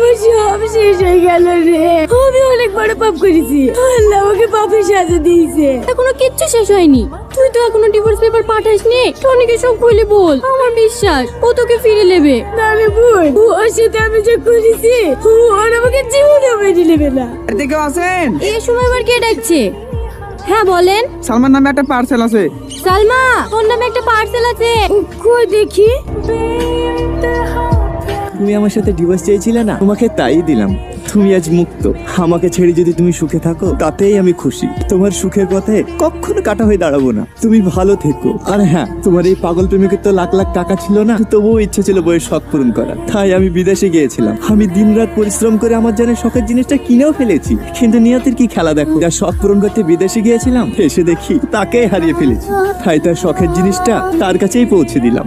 আমার সব শেষ হয়ে গেল রে। আমি অনেক বড় পাপ করেছি, আল্লাহ আমাকে পাপের সাজা দিয়েছে। এখনো কিচ্ছু শেষ হয়নি। তুই তো এখনো ডিভোর্স পেপার পাঠাসনি। টনিকে সব খুলে বল, আমার বিশ্বাস ও তোকে ফিরে নেবে। না রে বোন, ওর সাথে আমি যা করেছি ওর আমাকে জীবনে মেনে নেবে না। বাড়িতে কেউ আছেন? এই সময় আবার কে ডাকছে? হ্যাঁ বলেন। সালমান নামে একটা পার্সেল আছে। সালমা, তোর নামে একটা পার্সেল আছে। কই দেখি। তুমি আমার সাথে ডিভোর্স চেয়েছিলে না, তোমাকে তাই দিলাম। তুমি আজ মুক্ত। আমাকে ছেড়ে যদি তুমি সুখে থাকো তাতেই আমি খুশি। তোমার সুখের পথে কখনো কাটা হয়ে দাঁড়াবো না। তুমি ভালো থেকো। আর হ্যাঁ, তোমার এই পাগল প্রেমিকের তো লাখ লাখ টাকা ছিল না, তবুও ইচ্ছে ছিল বইয়ের শখ পূরণ করা। তাই আমি বিদেশে গিয়েছিলাম। আমি দিনরাত পরিশ্রম করে আমার জন্য শখের জিনিসটা কিনেও ফেলেছি, কিন্তু নিয়তির কি খেলা দেখো। যার শখ পূরণ করতে বিদেশে গিয়েছিলাম, এসে দেখি তাকেই হারিয়ে ফেলেছি। তাই তার শখের জিনিসটা তার কাছেই পৌঁছে দিলাম।